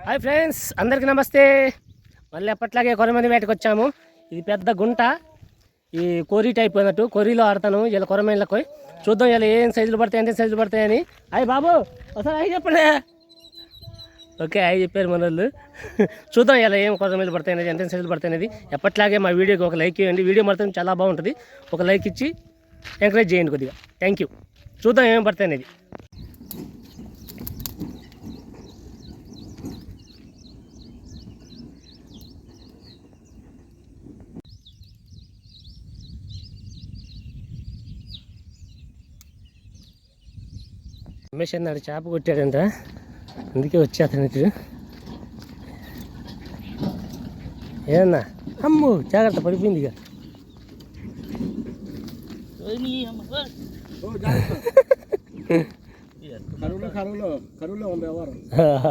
Hi friends, అందరికీ నమస్తే. మళ్ళీ ఎప్పట్లాగే కొరమంది వేటకు వచ్చాము. ఇది పెద్ద గుంట, ఈ కోరి టైప్ అన్నట్టు. కోరిలో ఆడతాను ఇలా కొరమేళ్ళకి. చూద్దాం ఇలా ఏం సైజులు పడతాయి, ఎంత సైజులు పడతాయని. అయ్యి బాబు ఒకసారి అయ్యి చెప్పండి. ఓకే, అయ్యి చెప్పారు మన వాళ్ళు. చూద్దాం ఇలా ఏం కొరమేళ్ళు పడతాయి అనేది, ఎంత సైజులు పడతాయి అనేది. ఎప్పట్లాగే మా వీడియోకి ఒక లైక్ ఇవ్వండి. వీడియో మాత్రం చాలా బాగుంటుంది. ఒక లైక్ ఇచ్చి ఎంకరేజ్ చేయండి కొద్దిగా. Thank you. చూద్దాం ఏమేమి పడతాయి అనేది. రమేష్ అన్నాడు చేప కొట్టాడంట, అందుకే వచ్చేతనికి. ఏదన్నా అమ్ము జాగ్రత్త, పడిపోయింది ఇక.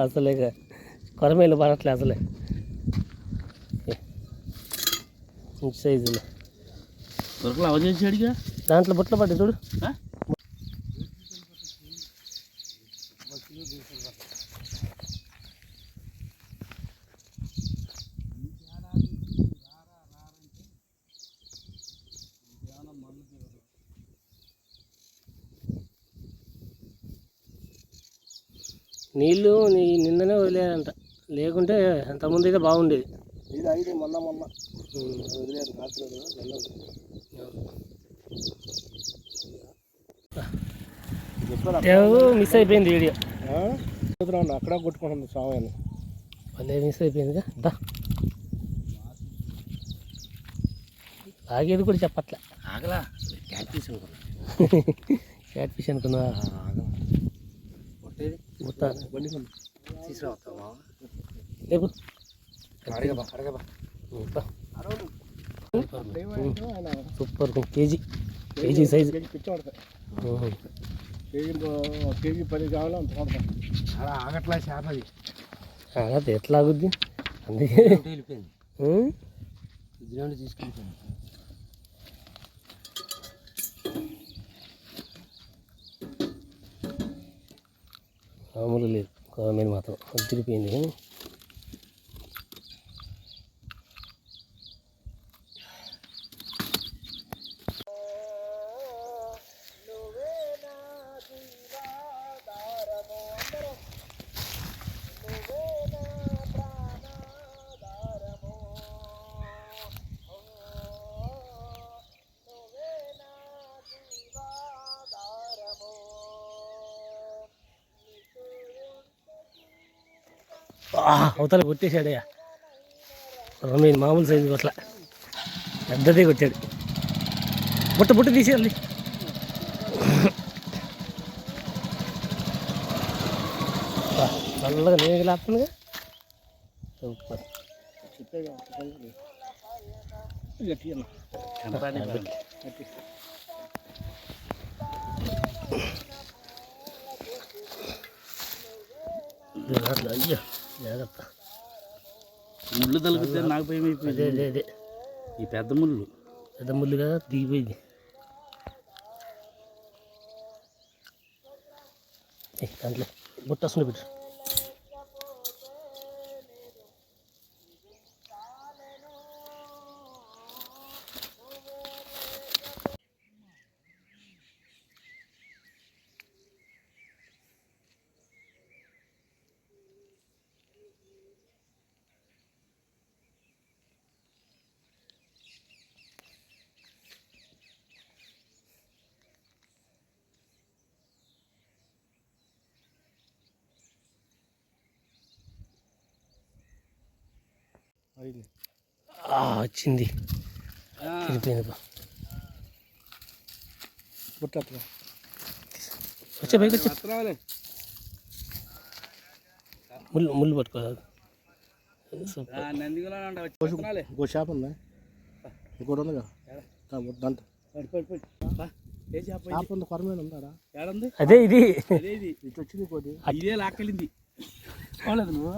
అసలే కొరమేలు పడట్లే అసలే. సైజులు దాంట్లో బుట్టలు పడ్డాయి చూడు. నీళ్ళు నిన్ననే వదిలేదంట, లేకుంటే అంతకుముందు అయితే బాగుండేది. మిస్ అయిపోయింది వీడియో, అక్కడ కొట్టుకుంటుంది సామాను. మళ్ళీ మిస్ అయిపోయిందిగా. ఆగేది కూడా చెప్పట్లే. ఆగలా, క్యాట్ ఫిష్ అనుకున్నా. క్యాట్ ఫిష్ అనుకున్నా. లేపు సూపర్. KG size. కేజీ 10 కావాలి అంత పడతాను. అలా ఆగట్లా చేప అది. అది ఎట్లా ఆగుద్ది, అందుకే వెళ్ళిపోయింది. తీసుకెళ్ళిపోయింది. మామూలు లేదు, కొరమేలు మాత్రం తిరిగిపోయింది. అవతల కొట్టేశాడయ్యా కొరమేలు. మామూలు సైజు అట్లా పెద్దదే కొట్టాడు. బుట్ట తీసేయాలి. నల్లగా నేను లేపుతుందిగా. సూపర్. అయ్యో జాగ్రత్త, ముళ్ళు తలిపితే నాకు భయం అయిపోయింది. అదే ఈ పెద్ద ముళ్ళు కదా దిగిపోయింది. దాంట్లో బుట్ట వస్తుంది పెట్టు. వచ్చింది, తిరిగిపోయింది. వచ్చే బైక్ వచ్చి ముళ్ళు పట్టుకోవాలి. చేప ఉందా, ఇంకోటి ఉందిగా దాంట్లో చేప ఉంది. కొరమేలు ఉందా? అదే ఇది ఇటు వచ్చింది ఇంకోటి. ఇదే లాక్కెళ్ళింది. నువ్వు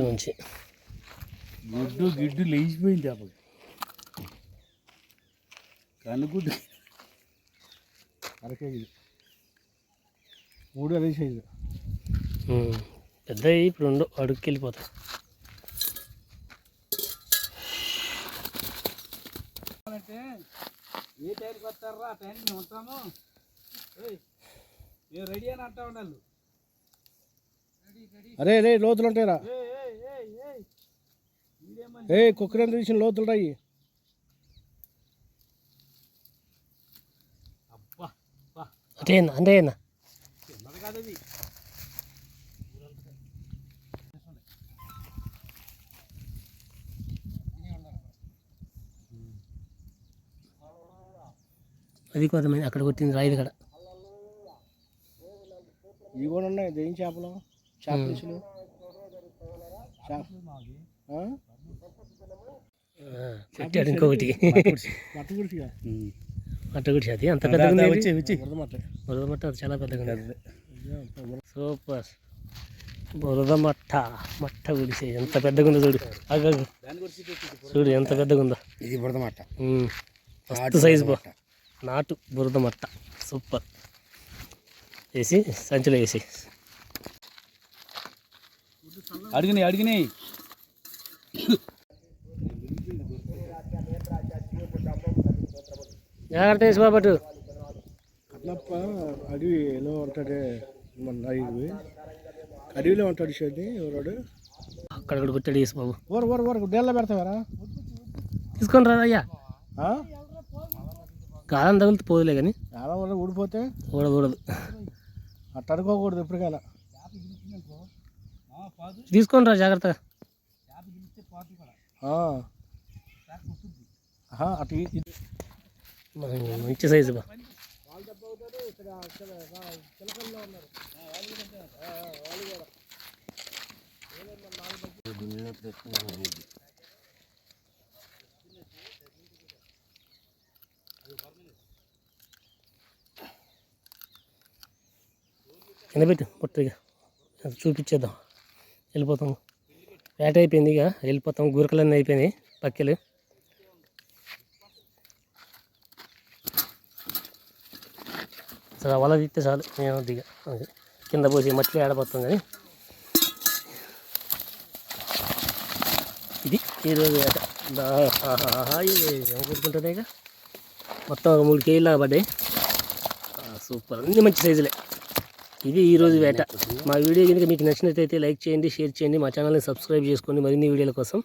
నుంచి గిడ్డు లేచిపోయింది చేపకి కనుగుడ్డు అరకేజీ 3 అదే సైజు పెద్ద ఇప్పుడు ఉండవు అడుగుకి వెళ్ళిపోతాయి. అంటే ఏ టైంకి వస్తారా ఆ టైంకి మేము ఉంటాము. మేము రెడీ అని అంటా ఉండాలి. అరే రే లోతులు ఉంటాయిరా. కుక్కరేం తీసిన లోతులు రాయి. అబ్బా అంతేనా అంతేనా కాదది అది కొంతమంది అక్కడ కొట్టింది రాయిది కాడ. ఇవి కూడా ఉన్నాయి. దేని చేపలు చేపలు పెట్టాడు ఇంకొకటి మట్టగుడిసి. అది అంత పెద్దగా బురద మట్ట అది చాలా పెద్దగా ఉంది. సూపర్ బురద మట్ట గుడిసే ఎంత పెద్దగా ఉందో చూడు. చూడు ఎంత పెద్దగా ఉందో. ఇది బురద మట్ట మస్తు సైజు పో. నాటు బురద మట్ట సూపర్. వేసి సంచిలో వేసి అడిగినాయి జాగ్రత్త వేసి బాబట్టు. కన్నప్ప అడవిలో ఉంటాడే మన అడవిలో ఉంటాడు షెడ్డి ఎవరాడు అక్కడ కూడా కొట్టాడు వేసి బాబు. ఊరు డేళ్ళ పెడతావారా తీసుకొని రా అయ్యా. కాలం తగులుతూ పోదులే కానీ చాలా వరకు ఊడిపోతే ఊడకూడదు. అట్ట అనుకోకూడదు ఎప్పటికైనా. తీసుకొని రా జాగ్రత్తగా. అటు మంచి సైజు బా. కింద పెట్టు పొట్టిగా చూపించేద్దాం. వెళ్ళిపోతాం. వేట అయిపోయింది, ఇక వెళ్ళిపోతాం. గురకలన్నీ అయిపోయినాయి పక్కెలు. అసలు వల తీస్తే చాలు మేము దిగ కింద పోసి మట్టిలో ఆడపోతాం. కానీ ఇది ఈరోజు వేట. ఏం కొట్టుకుంటున్నాయి ఇక మొత్తం 3 కేజీలాగా పడ్డాయి. సూపర్, అన్ని మంచి సైజులే. ఇది ఈరోజు వేట. మా వీడియో కనుక మీకు నచ్చినట్లయితే లైక్ చేయండి, షేర్ చేయండి, మా ఛానల్ని సబ్స్క్రైబ్ చేసుకోండి మరిన్ని వీడియోల కోసం.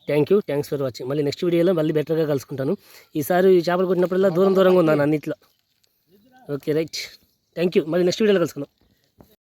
Thanks for watching. మళ్ళీ నెక్స్ట్ వీడియోలో మళ్ళీ బెటర్గా కలుసుకుంటాను. ఈసారి చేపలు కొట్టినప్పుడల్లా దూరంగా ఉన్నాను అన్నిట్లో. Okay right, thank you. మళ్ళీ నెక్స్ట్ వీడియోలో కలుసుకుందాం.